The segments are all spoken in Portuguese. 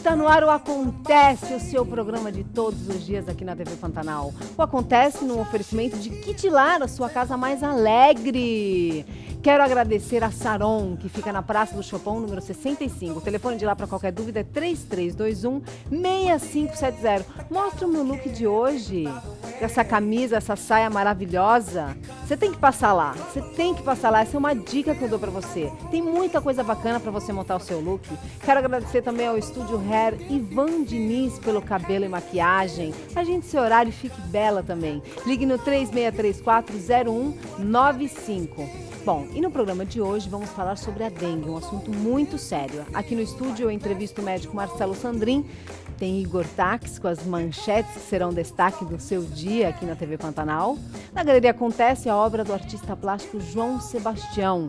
Está no ar o Acontece, o seu programa de todos os dias aqui na TV Pantanal. O Acontece num oferecimento de Kit Lar, a sua casa mais alegre. Quero agradecer a Saron, que fica na Praça do Chopin, número 65. O telefone de lá para qualquer dúvida é 3321-6570. Mostra o meu look de hoje. Essa camisa, essa saia maravilhosa. Você tem que passar lá. Essa é uma dica que eu dou para você. Tem muita coisa bacana para você montar o seu look. Quero agradecer também ao Estúdio Hair Ivan Diniz pelo cabelo e maquiagem. Agende seu horário e fique bela também. Ligue no 3634-0195. Bom, e no programa de hoje vamos falar sobre a dengue, um assunto muito sério. Aqui no estúdio eu entrevisto o médico Marcelo Sandrin, tem Igor Tax com as manchetes que serão destaque do seu dia aqui na TV Pantanal. Na galeria acontece a obra do artista plástico João Sebastião.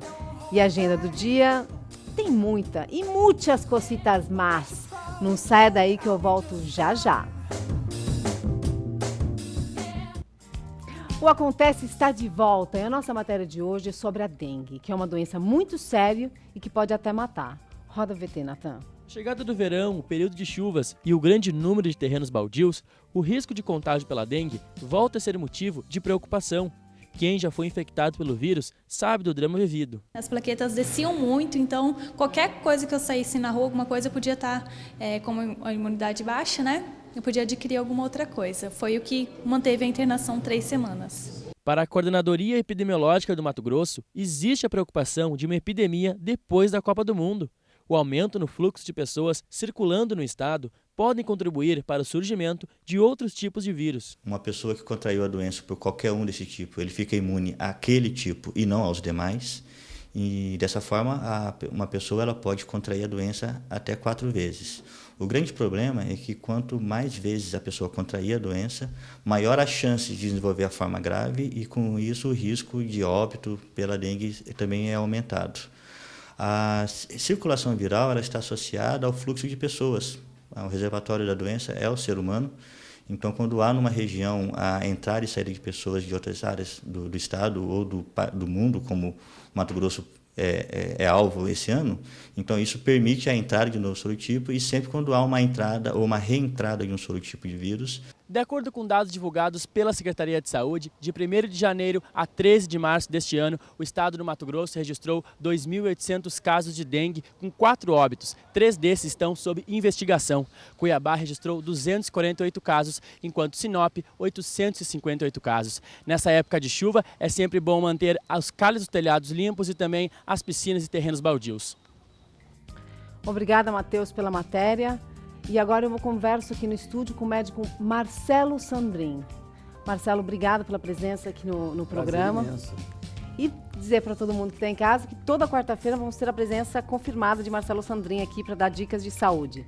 E a agenda do dia tem muita e muitas cositas más. Não saia daí que eu volto já já. O Acontece está de volta e a nossa matéria de hoje é sobre a dengue, que é uma doença muito séria e que pode até matar. Roda VT, Natan. Chegada do verão, o período de chuvas e o grande número de terrenos baldios, o risco de contágio pela dengue volta a ser motivo de preocupação. Quem já foi infectado pelo vírus sabe do drama vivido. As plaquetas desciam muito, então qualquer coisa que eu saísse na rua, alguma coisa, eu podia estar com a imunidade baixa, né? Eu podia adquirir alguma outra coisa. Foi o que manteve a internação 3 semanas. Para a Coordenadoria Epidemiológica do Mato Grosso, existe a preocupação de uma epidemia depois da Copa do Mundo. O aumento no fluxo de pessoas circulando no estado podem contribuir para o surgimento de outros tipos de vírus. Uma pessoa que contraiu a doença por qualquer um desse tipo, ele fica imune àquele tipo e não aos demais. E dessa forma, uma pessoa ela pode contrair a doença até 4 vezes. O grande problema é que quanto mais vezes a pessoa contrair a doença, maior a chance de desenvolver a forma grave e com isso o risco de óbito pela dengue também é aumentado. A circulação viral ela está associada ao fluxo de pessoas. O reservatório da doença é o ser humano. Então, quando há numa região a entrada e saída de pessoas de outras áreas do estado ou do mundo, como Mato Grosso é alvo esse ano, então isso permite a entrada de um novo sorotipo e sempre quando há uma entrada ou uma reentrada de um sorotipo de vírus. De acordo com dados divulgados pela Secretaria de Saúde, de 1º de janeiro a 13 de março deste ano, o estado do Mato Grosso registrou 2.800 casos de dengue, com 4 óbitos. 3 desses estão sob investigação. Cuiabá registrou 248 casos, enquanto Sinop, 858 casos. Nessa época de chuva, é sempre bom manter os calhos dos telhados limpos e também as piscinas e terrenos baldios. Obrigada, Matheus, pela matéria. E agora eu converso aqui no estúdio com o médico Marcelo Sandrin. Marcelo, obrigado pela presença aqui no programa. E dizer para todo mundo que está em casa que toda quarta-feira vamos ter a presença confirmada de Marcelo Sandrin aqui para dar dicas de saúde.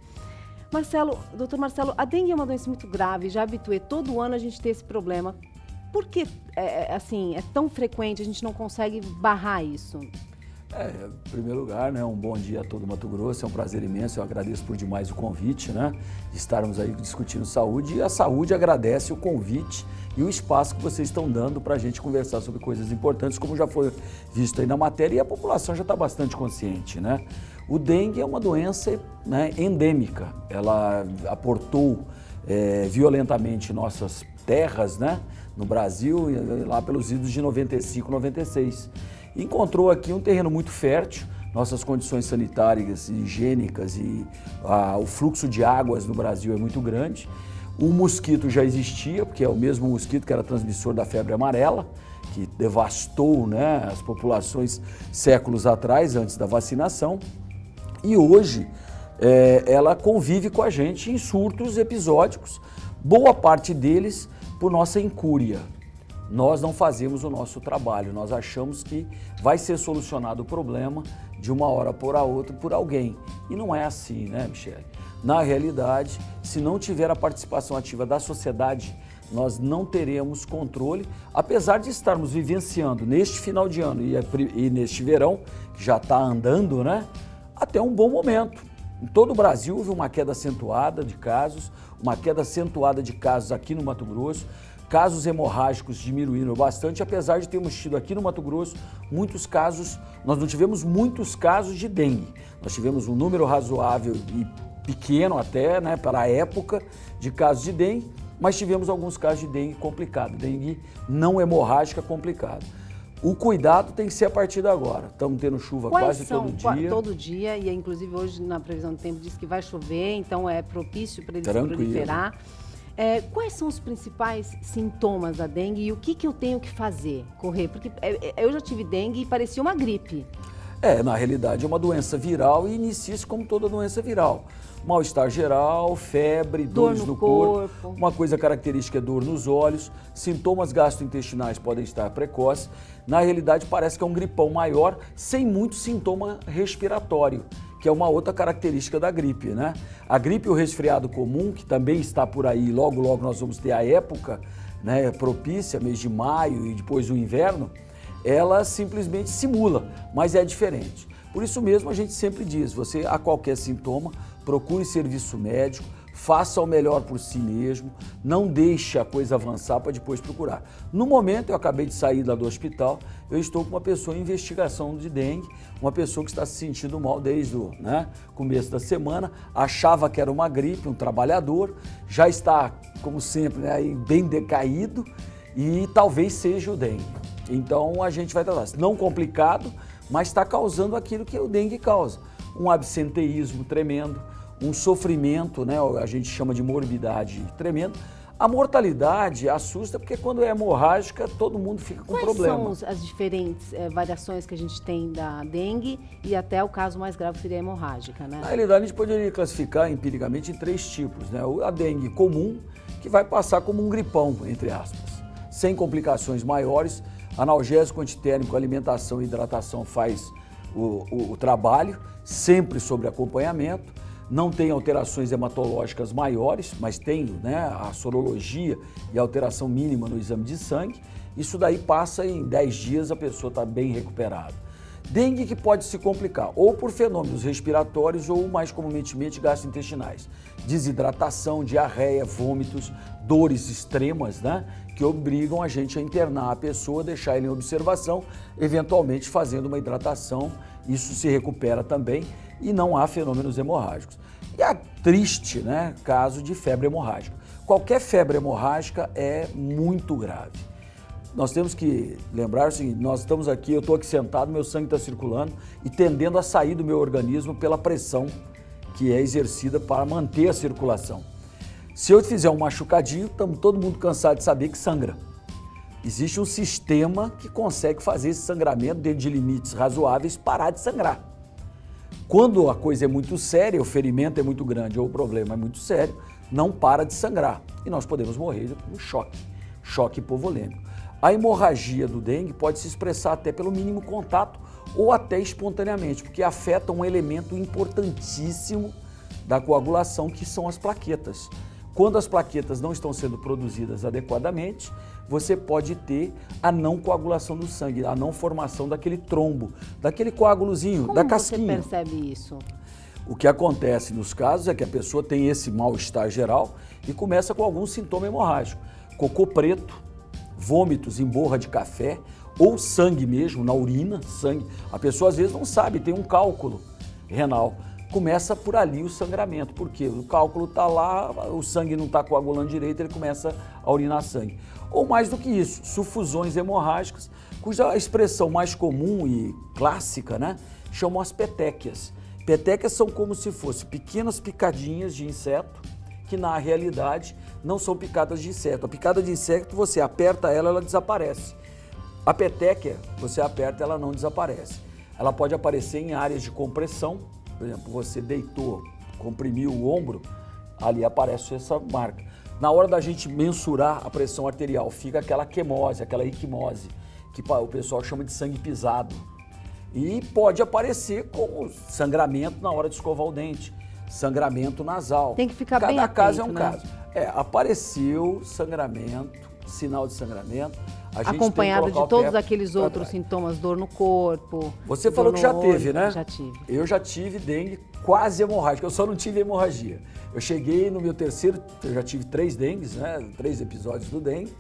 Marcelo, doutor Marcelo, a dengue é uma doença muito grave, já habituei, todo ano a gente tem esse problema. Por que é tão frequente, a gente não consegue barrar isso? Em primeiro lugar, né, um bom dia a todo Mato Grosso, é um prazer imenso, eu agradeço por demais o convite, né, de estarmos aí discutindo saúde, e a saúde agradece o convite e o espaço que vocês estão dando para a gente conversar sobre coisas importantes, como já foi visto aí na matéria, e a população já está bastante consciente, né. O dengue é uma doença, né, endêmica, ela aportou violentamente nossas terras, né, no Brasil, lá pelos idos de 95, 96. Encontrou aqui um terreno muito fértil, nossas condições sanitárias e higiênicas e o fluxo de águas no Brasil é muito grande. O mosquito já existia, porque é o mesmo mosquito que era transmissor da febre amarela, que devastou, né, as populações séculos atrás, antes da vacinação. E hoje ela convive com a gente em surtos episódicos, boa parte deles por nossa incúria. Nós não fazemos o nosso trabalho, nós achamos que vai ser solucionado o problema de uma hora para outra por alguém. E não é assim, né, Michele? Na realidade, se não tiver a participação ativa da sociedade, nós não teremos controle, apesar de estarmos vivenciando neste final de ano e neste verão, que já está andando, né, até um bom momento. Em todo o Brasil houve uma queda acentuada de casos, aqui no Mato Grosso. Casos hemorrágicos diminuíram bastante, apesar de termos tido aqui no Mato Grosso muitos casos, nós não tivemos muitos casos de dengue. Nós tivemos um número razoável e pequeno até, né, para a época de casos de dengue, mas tivemos alguns casos de dengue complicado, dengue não hemorrágica complicado. O cuidado tem que ser a partir de agora. Estamos tendo chuva quase todo dia. Todo dia, e inclusive hoje na previsão do tempo diz que vai chover, então é propício para ele se Tranquilo. proliferar. Quais são os principais sintomas da dengue e o que eu tenho que fazer? Correr? Porque eu já tive dengue e parecia uma gripe. Na realidade é uma doença viral e inicia-se como toda doença viral. Mal-estar geral, febre, dores no corpo. Uma coisa característica é dor nos olhos, sintomas gastrointestinais podem estar precoces. Na realidade parece que é um gripão maior, sem muito sintoma respiratório, que é uma outra característica da gripe, né? A gripe e o resfriado comum, que também está por aí, logo nós vamos ter a época, né, propícia, mês de maio e depois o inverno, ela simplesmente simula, mas é diferente. Por isso mesmo a gente sempre diz, você a qualquer sintoma, procure serviço médico, faça o melhor por si mesmo, não deixe a coisa avançar para depois procurar. No momento, eu acabei de sair lá do hospital, eu estou com uma pessoa em investigação de dengue, uma pessoa que está se sentindo mal desde o começo da semana, achava que era uma gripe, um trabalhador, já está, como sempre, bem decaído e talvez seja o dengue. Então a gente vai tratar, não complicado, mas está causando aquilo que o dengue causa, um absenteísmo tremendo, um sofrimento, a gente chama de morbidade tremendo. A mortalidade assusta porque quando é hemorrágica todo mundo fica com problema. Quais são as diferentes variações que a gente tem da dengue e até o caso mais grave seria a hemorrágica, né? Na realidade a gente poderia classificar empiricamente em 3 tipos, A dengue comum, que vai passar como um gripão, entre aspas, sem complicações maiores, analgésico, antitérmico, alimentação e hidratação faz o trabalho, sempre sobre acompanhamento. Não tem alterações hematológicas maiores, mas tem a sorologia e a alteração mínima no exame de sangue. Isso daí passa em 10 dias, a pessoa está bem recuperada. Dengue que pode se complicar ou por fenômenos respiratórios ou mais comumente gastrointestinais. Desidratação, diarreia, vômitos, dores extremas, que obrigam a gente a internar a pessoa, deixar ele em observação, eventualmente fazendo uma hidratação. Isso se recupera também e não há fenômenos hemorrágicos. E a triste, caso de febre hemorrágica. Qualquer febre hemorrágica é muito grave. Nós temos que lembrar o seguinte, nós estamos aqui, eu estou aqui sentado, meu sangue está circulando e tendendo a sair do meu organismo pela pressão que é exercida para manter a circulação. Se eu fizer um machucadinho, estamos todo mundo cansado de saber que sangra. Existe um sistema que consegue fazer esse sangramento dentro de limites razoáveis parar de sangrar. Quando a coisa é muito séria, o ferimento é muito grande ou o problema é muito sério, não para de sangrar e nós podemos morrer com choque hipovolêmico. A hemorragia do dengue pode se expressar até pelo mínimo contato ou até espontaneamente, porque afeta um elemento importantíssimo da coagulação, que são as plaquetas. Quando as plaquetas não estão sendo produzidas adequadamente, você pode ter a não coagulação do sangue, a não formação daquele trombo, daquele coágulozinho, da casquinha. Como você percebe isso? O que acontece nos casos é que a pessoa tem esse mal-estar geral e começa com algum sintoma hemorrágico. Cocô preto, vômitos em borra de café ou sangue mesmo, na urina, sangue. A pessoa às vezes não sabe, tem um cálculo renal. Começa por ali o sangramento, porque o cálculo está lá, o sangue não está coagulando direito, ele começa a urinar sangue. Ou mais do que isso, sufusões hemorrágicas, cuja expressão mais comum e clássica, chamam as petequias. Petequias são como se fossem pequenas picadinhas de inseto, que na realidade não são picadas de inseto. A picada de inseto, você aperta ela, ela desaparece. A petequia, você aperta, ela não desaparece. Ela pode aparecer em áreas de compressão. Por exemplo, você deitou, comprimiu o ombro, ali aparece essa marca. Na hora da gente mensurar a pressão arterial, fica aquela quemose, aquela equimose, que o pessoal chama de sangue pisado. E pode aparecer como sangramento na hora de escovar o dente, sangramento nasal. Tem que ficar bem atento. Cada caso é um né? caso. Apareceu sangramento, sinal de sangramento. Acompanhado de todos aqueles outros sintomas, dor no corpo. Você falou que já teve, né? Já tive. Eu já tive dengue quase hemorrágica, eu só não tive hemorragia. Eu cheguei no meu terceiro, eu já tive 3 dengues, 3 episódios do dengue.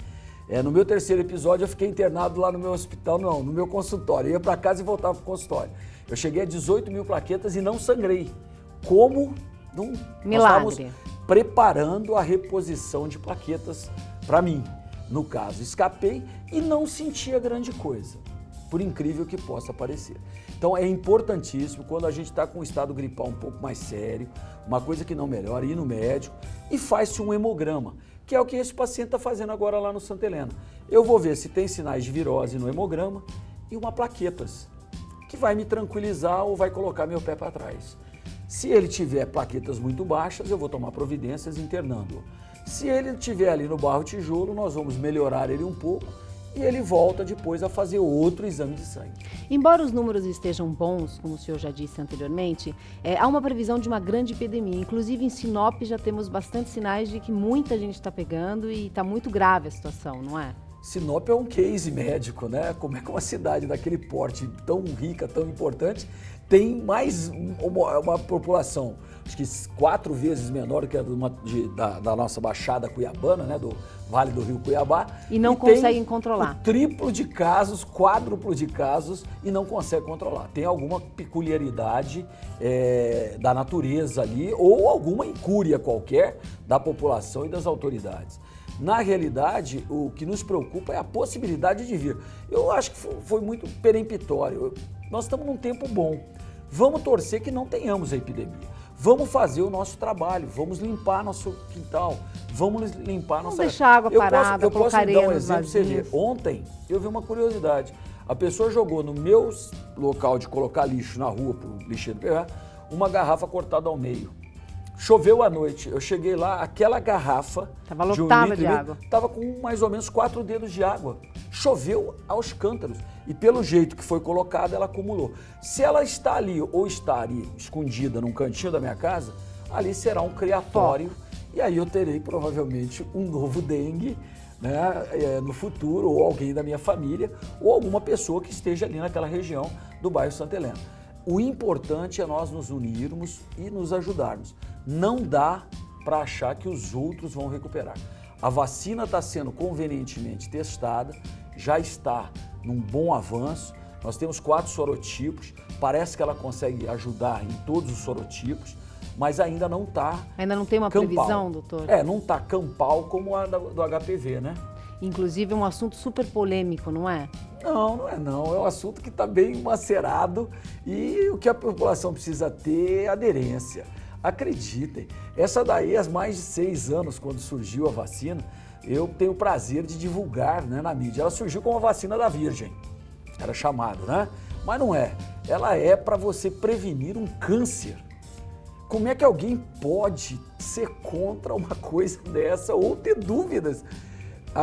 No meu terceiro episódio eu fiquei internado lá no meu hospital, não, no meu consultório. Eu ia para casa e voltava para o consultório. Eu cheguei a 18 mil plaquetas e não sangrei. Como Milagre. Nós estávamos preparando a reposição de plaquetas para mim. No caso, escapei e não sentia grande coisa, por incrível que possa parecer. Então é importantíssimo, quando a gente está com um estado gripal um pouco mais sério, uma coisa que não melhora, ir no médico e faz-se um hemograma, que é o que esse paciente está fazendo agora lá no Santa Helena. Eu vou ver se tem sinais de virose no hemograma e uma plaquetas, que vai me tranquilizar ou vai colocar meu pé para trás. Se ele tiver plaquetas muito baixas, eu vou tomar providências internando-o. Se ele estiver ali no barro tijolo, nós vamos melhorar ele um pouco e ele volta depois a fazer outro exame de sangue. Embora os números estejam bons, como o senhor já disse anteriormente, há uma previsão de uma grande epidemia. Inclusive em Sinop já temos bastante sinais de que muita gente está pegando e está muito grave a situação, não é? Sinop é um case médico, né? Como é que uma cidade daquele porte tão rica, tão importante, tem mais uma população, acho que 4 vezes menor que a da nossa Baixada Cuiabana, né? Do Vale do Rio Cuiabá. E não conseguem controlar. O triplo de casos, quádruplo de casos e não consegue controlar. Tem alguma peculiaridade da natureza ali ou alguma incúria qualquer da população e das autoridades. Na realidade, o que nos preocupa é a possibilidade de vir. Eu acho que foi muito peremptório. Nós estamos num tempo bom. Vamos torcer que não tenhamos a epidemia. Vamos fazer o nosso trabalho, vamos limpar nosso quintal, vamos limpar nossa... Vamos deixar água parada, colocar areia dar um exemplo para você ver. Ontem, eu vi uma curiosidade. A pessoa jogou no meu local de colocar lixo na rua, para o lixeiro pegar, uma garrafa cortada ao meio. Choveu à noite, eu cheguei lá, aquela garrafa estava lotada de água. Estava com mais ou menos 4 dedos de água. Choveu aos cântaros e pelo jeito que foi colocada, ela acumulou. Se ela está ali ou está ali escondida num cantinho da minha casa, ali será um criatório e aí eu terei provavelmente um novo dengue, né, no futuro, ou alguém da minha família, ou alguma pessoa que esteja ali naquela região do bairro Santa Helena. O importante é nós nos unirmos e nos ajudarmos. Não dá para achar que os outros vão recuperar. A vacina está sendo convenientemente testada, já está num bom avanço. Nós temos 4 sorotipos, parece que ela consegue ajudar em todos os sorotipos, mas ainda não está. Ainda não tem uma previsão, doutor? Não está campal como a do HPV, né? Inclusive é um assunto super polêmico, não é? Não, não é não. É um assunto que está bem macerado e o que a população precisa ter é aderência. Acreditem, essa daí, há mais de 6 anos, quando surgiu a vacina, eu tenho o prazer de divulgar, né, na mídia. Ela surgiu como a vacina da Virgem, era chamado, né? Mas não é. Ela é para você prevenir um câncer. Como é que alguém pode ser contra uma coisa dessa ou ter dúvidas?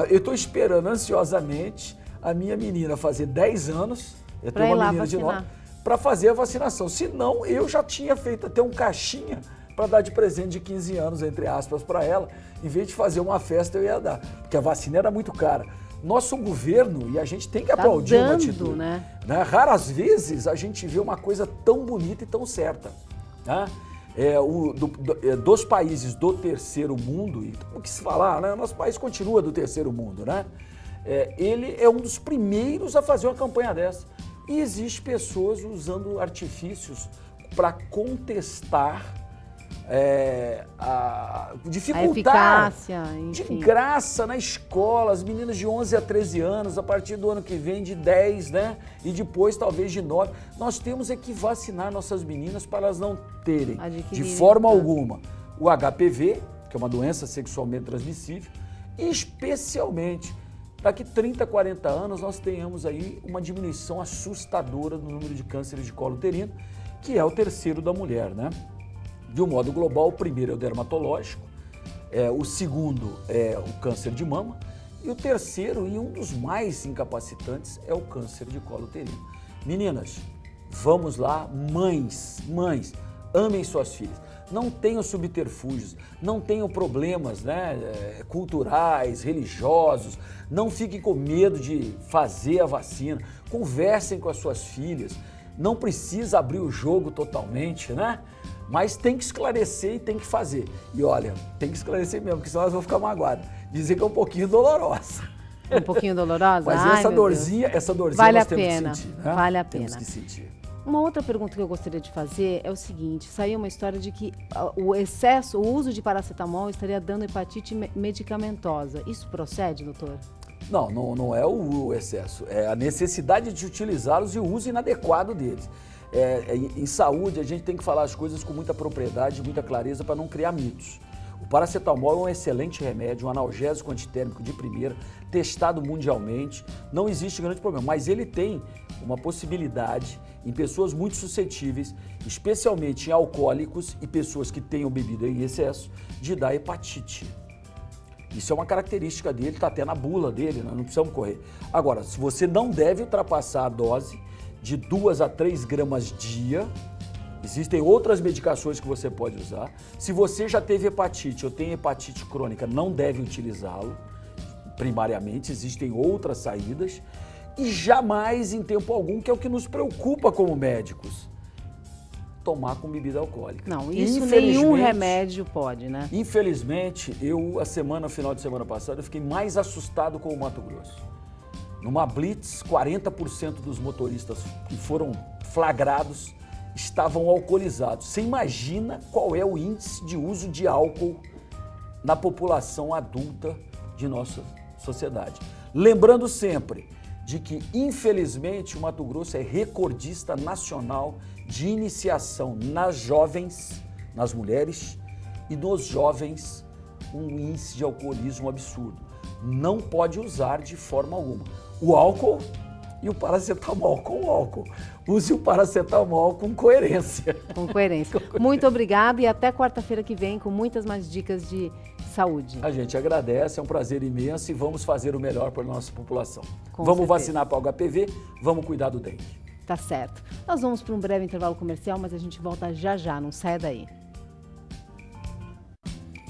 Eu estou esperando ansiosamente a minha menina fazer 10 anos, eu tenho uma menina de 9, para fazer a vacinação. Senão, eu já tinha feito até um caixinha para dar de presente de 15 anos, entre aspas, para ela. Em vez de fazer uma festa, eu ia dar, porque a vacina era muito cara. Nosso governo, e a gente tem que aplaudir uma atitude, né? Raras vezes a gente vê uma coisa tão bonita e tão certa, né? Dos países do terceiro mundo, e o que se falar, né? Nosso país continua do terceiro mundo, né? Ele é um dos primeiros a fazer uma campanha dessa. E existem pessoas usando artifícios para contestar, dificultar, a eficácia, enfim. De graça na escola, as meninas de 11 a 13 anos, a partir do ano que vem de 10, né? E depois talvez de 9. Nós temos que vacinar nossas meninas para elas não terem, de forma alguma, o HPV, que é uma doença sexualmente transmissível, e especialmente, daqui 30, 40 anos, nós tenhamos aí uma diminuição assustadora no número de cânceres de colo uterino, que é o terceiro da mulher, né? De um modo global, o primeiro é o dermatológico, o segundo é o câncer de mama e o terceiro, e um dos mais incapacitantes, é o câncer de colo uterino. Meninas, vamos lá, mães, amem suas filhas. Não tenham subterfúgios, não tenham problemas, né, culturais, religiosos, não fiquem com medo de fazer a vacina, conversem com as suas filhas, não precisa abrir o jogo totalmente, né? Mas tem que esclarecer e tem que fazer. E olha, tem que esclarecer mesmo, porque senão elas vão ficar magoadas. Dizer que é um pouquinho dolorosa. Um pouquinho dolorosa? Mas essa dorzinha vale nós a temos pena. que sentir, né? Vale a pena. Temos que sentir. Uma outra pergunta que eu gostaria de fazer é o seguinte, saiu uma história de que o uso de paracetamol estaria dando hepatite medicamentosa. Isso procede, doutor? Não é o excesso, é a necessidade de utilizá-los e o uso inadequado deles. Em saúde, a gente tem que falar as coisas com muita propriedade, muita clareza para não criar mitos. O paracetamol é um excelente remédio, um analgésico antitérmico de primeira, testado mundialmente, não existe grande problema, mas ele tem uma possibilidade em pessoas muito suscetíveis, especialmente em alcoólicos e pessoas que tenham bebida em excesso, de dar hepatite. Isso é uma característica dele, está até na bula dele, nós não precisamos correr. Agora, se você não deve ultrapassar a dose de 2 a 3 gramas dia, existem outras medicações que você pode usar. Se você já teve hepatite ou tem hepatite crônica, não deve utilizá-lo primariamente, existem outras saídas. E jamais, em tempo algum, que é o que nos preocupa como médicos, tomar com bebida alcoólica. Não, isso nenhum remédio pode, né? Infelizmente, final de semana passada, eu fiquei mais assustado com o Mato Grosso. Numa blitz, 40% dos motoristas que foram flagrados estavam alcoolizados. Você imagina qual é o índice de uso de álcool na população adulta de nossa sociedade. Lembrando sempre de que, infelizmente, o Mato Grosso é recordista nacional de iniciação nas jovens, nas mulheres e nos jovens, um índice de alcoolismo absurdo. Não pode usar de forma alguma o álcool e o paracetamol com álcool. Use o paracetamol com coerência. Com coerência. Muito obrigada e até quarta-feira que vem com muitas mais dicas de saúde. A gente agradece, é um prazer imenso e vamos fazer o melhor para a nossa população. Com vamos certeza. Vacinar para o HPV, vamos cuidar do dengue. Tá certo. Nós vamos para um breve intervalo comercial, mas a gente volta já, não saia daí.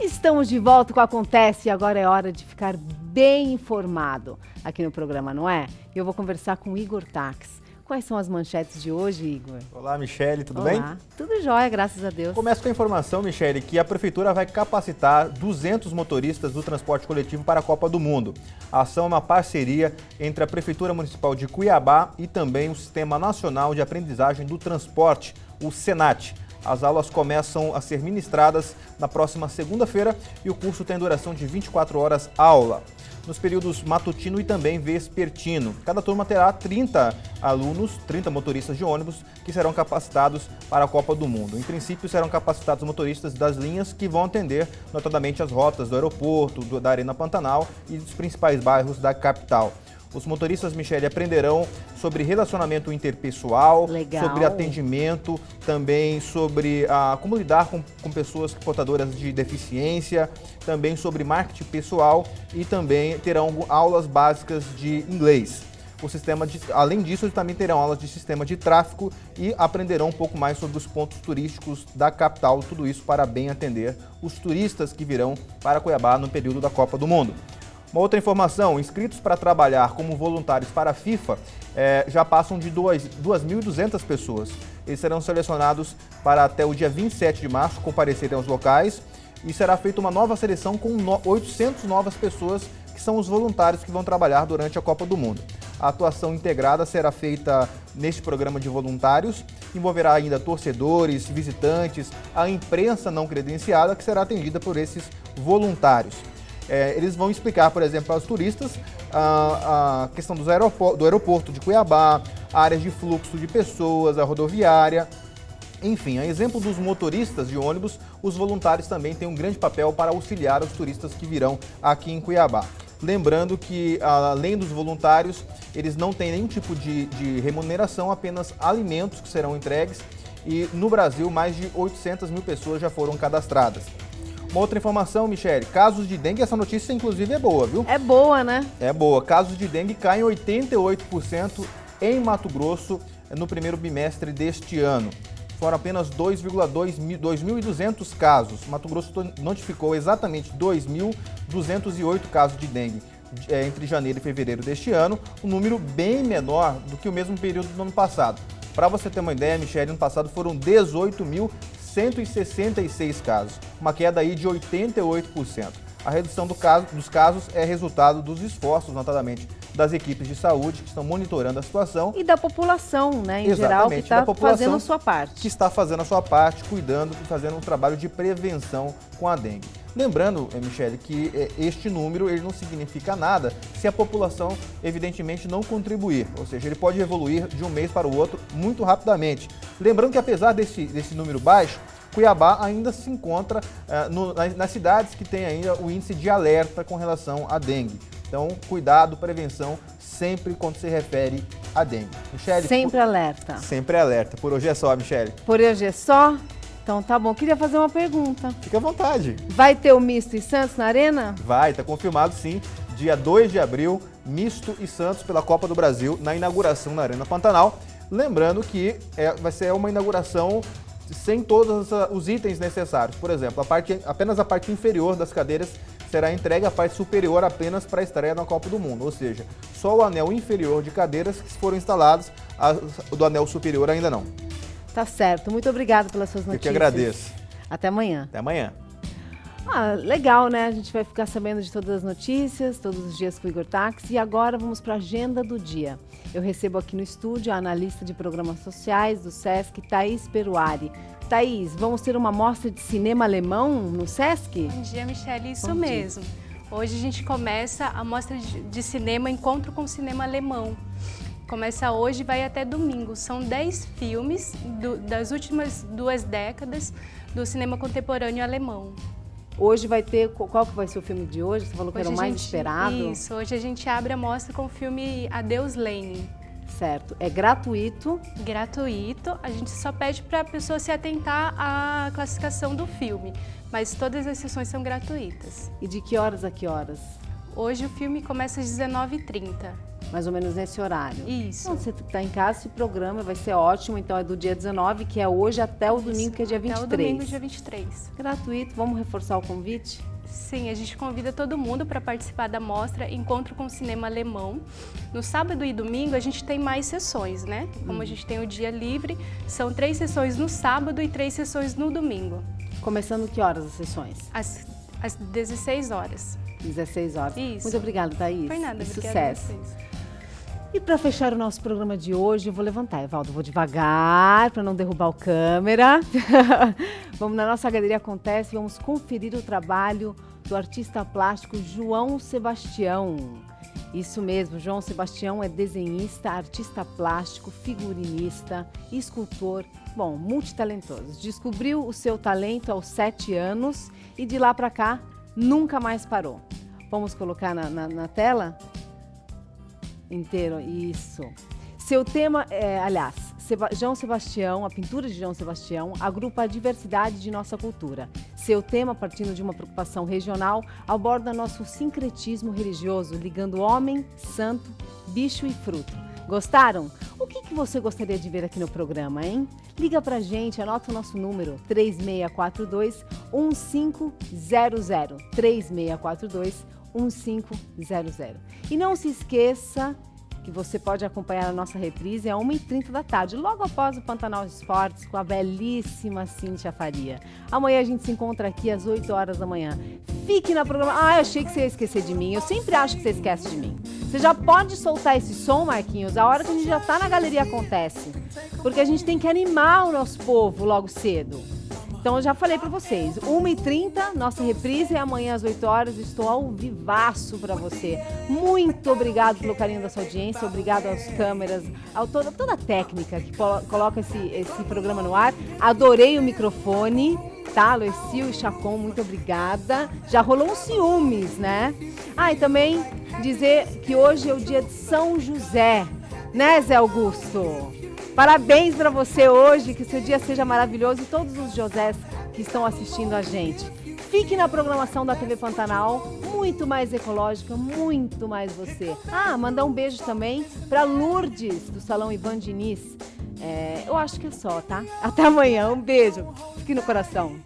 Estamos de volta com o Acontece e agora é hora de ficar bem informado aqui no programa, não é? Eu vou conversar com o Igor Tax. Quais são as manchetes de hoje, Igor? Olá, Michele, tudo Olá. bem? Tudo jóia, graças a Deus. Começo com a informação, Michele, que a Prefeitura vai capacitar 200 motoristas do transporte coletivo para a Copa do Mundo. A ação é uma parceria entre a Prefeitura Municipal de Cuiabá e também o Sistema Nacional de Aprendizagem do Transporte, o SENAT. As aulas começam a ser ministradas na próxima segunda-feira e o curso tem duração de 24 horas aula, nos períodos matutino e também vespertino. Cada turma terá 30 alunos, 30 motoristas de ônibus que serão capacitados para a Copa do Mundo. Em princípio, serão capacitados motoristas das linhas que vão atender notadamente as rotas do aeroporto, da Arena Pantanal e dos principais bairros da capital. Os motoristas, Michele, aprenderão sobre relacionamento interpessoal, Legal. sobre atendimento, também sobre como lidar com pessoas portadoras de deficiência, também sobre marketing pessoal e também terão aulas básicas de inglês. Além disso, eles também terão aulas de sistema de tráfego e aprenderão um pouco mais sobre os pontos turísticos da capital, tudo isso para bem atender os turistas que virão para Cuiabá no período da Copa do Mundo. Uma outra informação, inscritos para trabalhar como voluntários para a FIFA já passam de 2.200 pessoas. Eles serão selecionados para até o dia 27 de março comparecerem aos locais e será feita uma nova seleção com 800 novas pessoas que são os voluntários que vão trabalhar durante a Copa do Mundo. A atuação integrada será feita neste programa de voluntários, envolverá ainda torcedores, visitantes, a imprensa não credenciada que será atendida por esses voluntários. Eles vão explicar, por exemplo, aos turistas a questão do aeroporto de Cuiabá, áreas de fluxo de pessoas, a rodoviária. Enfim, a exemplo dos motoristas de ônibus, os voluntários também têm um grande papel para auxiliar os turistas que virão aqui em Cuiabá. Lembrando que, além dos voluntários, eles não têm nenhum tipo de remuneração, apenas alimentos que serão entregues. E no Brasil, mais de 800 mil pessoas já foram cadastradas. Uma outra informação, Michele, casos de dengue, essa notícia inclusive é boa, viu? É boa, né? É boa. Casos de dengue caem 88% em Mato Grosso no primeiro bimestre deste ano. Foram apenas 2.200 casos. Mato Grosso notificou exatamente 2.208 casos de dengue entre janeiro e fevereiro deste ano, um número bem menor do que o mesmo período do ano passado. Para você ter uma ideia, Michele, ano passado foram 18.166 casos, uma queda aí de 88%. A redução dos casos é resultado dos esforços, notadamente, das equipes de saúde que estão monitorando a situação. E da população, né, em Exatamente, geral, que está da população fazendo a sua parte. Que está fazendo a sua parte, cuidando e fazendo um trabalho de prevenção com a dengue. Lembrando, Michele, que este número ele não significa nada se a população, evidentemente, não contribuir. Ou seja, ele pode evoluir de um mês para o outro muito rapidamente. Lembrando que, apesar desse número baixo, Cuiabá ainda se encontra nas cidades que têm ainda o índice de alerta com relação à dengue. Então, cuidado, prevenção, sempre quando se refere à dengue. Michele, Sempre alerta. Sempre alerta. Por hoje é só, Michele. Por hoje é só? Então tá bom. Queria fazer uma pergunta. Fique à vontade. Vai ter o Misto e Santos na Arena? Vai, está confirmado sim. Dia 2 de abril, Misto e Santos pela Copa do Brasil, na inauguração na Arena Pantanal. Lembrando que vai ser uma inauguração sem todos os itens necessários. Por exemplo, apenas a parte inferior das cadeiras será entregue, a parte superior apenas para a estreia na Copa do Mundo. Ou seja, só o anel inferior de cadeiras que foram instalados, do anel superior ainda não. Tá certo. Muito obrigada pelas suas notícias. Eu que agradeço. Até amanhã. Até amanhã. Legal, né? A gente vai ficar sabendo de todas as notícias, todos os dias com o Igor Táxi. E agora vamos para a agenda do dia. Eu recebo aqui no estúdio a analista de programas sociais do SESC, Thaís Peruari. Thaís, vamos ter uma mostra de cinema alemão no SESC? Bom dia, Michele. Isso Bom dia. mesmo. Hoje a gente começa a mostra de cinema Encontro com Cinema Alemão. Começa hoje e vai até domingo. São 10 filmes das últimas 2 décadas do cinema contemporâneo alemão. Hoje vai ter... Qual que vai ser o filme de hoje? Você falou que era o mais esperado. Isso, hoje a gente abre a mostra com o filme Adeus Lenin. Certo. É gratuito. Gratuito. A gente só pede para a pessoa se atentar à classificação do filme. Mas todas as sessões são gratuitas. E de que horas a que horas? Hoje o filme começa às 19h30. Mais ou menos nesse horário. Isso. Então, você está em casa, esse programa vai ser ótimo. Então, é do dia 19, que é hoje, até o domingo, que é dia 23. Até o domingo, dia 23. Gratuito. Vamos reforçar o convite? Sim, a gente convida todo mundo para participar da mostra Encontro com Cinema Alemão. No sábado e domingo, a gente tem mais sessões, né? Como a gente tem o dia livre, são 3 sessões no sábado e 3 sessões no domingo. Começando que horas as sessões? Às 16 horas. 16 horas. Isso. Muito obrigada, Thaís. Foi nada, E obrigada a sucesso. vocês. E para fechar o nosso programa de hoje, eu vou levantar, Evaldo. Vou devagar para não derrubar o câmera. Vamos na nossa Galeria Acontece, vamos conferir o trabalho do artista plástico João Sebastião. Isso mesmo, João Sebastião é desenhista, artista plástico, figurinista, escultor, multitalentoso. Descobriu o seu talento aos 7 anos e de lá para cá nunca mais parou. Vamos colocar na tela? Inteiro, isso. Seu tema João Sebastião, a pintura de João Sebastião, agrupa a diversidade de nossa cultura. Seu tema, partindo de uma preocupação regional, aborda nosso sincretismo religioso, ligando homem, santo, bicho e fruto. Gostaram? O que você gostaria de ver aqui no programa, hein? Liga pra gente, anota o nosso número, 3642-1500, 3642-1500. E não se esqueça que você pode acompanhar a nossa reprise às 1h30 da tarde, logo após o Pantanal Esportes, com a belíssima Cíntia Faria. Amanhã a gente se encontra aqui às 8 horas da manhã. Fique na programação. Eu achei que você ia esquecer de mim. Eu sempre acho que você esquece de mim. Você já pode soltar esse som, Marquinhos, a hora que a gente já está na Galeria Acontece. Porque a gente tem que animar o nosso povo logo cedo. Então, eu já falei para vocês, 1h30, nossa reprise, e amanhã às 8 horas estou ao vivaço para você. Muito obrigado pelo carinho da sua audiência, obrigado às câmeras, a toda a técnica que coloca esse programa no ar. Adorei o microfone, tá? Loecil e Chacon, muito obrigada. Já rolou uns ciúmes, né? E também dizer que hoje é o dia de São José, né, Zé Augusto? Parabéns para você hoje, que seu dia seja maravilhoso e todos os Josés que estão assistindo a gente. Fique na programação da TV Pantanal, muito mais ecológica, muito mais você. Mandar um beijo também para Lourdes, do Salão Ivan Diniz. Eu acho que é só, tá? Até amanhã, um beijo. Fique no coração.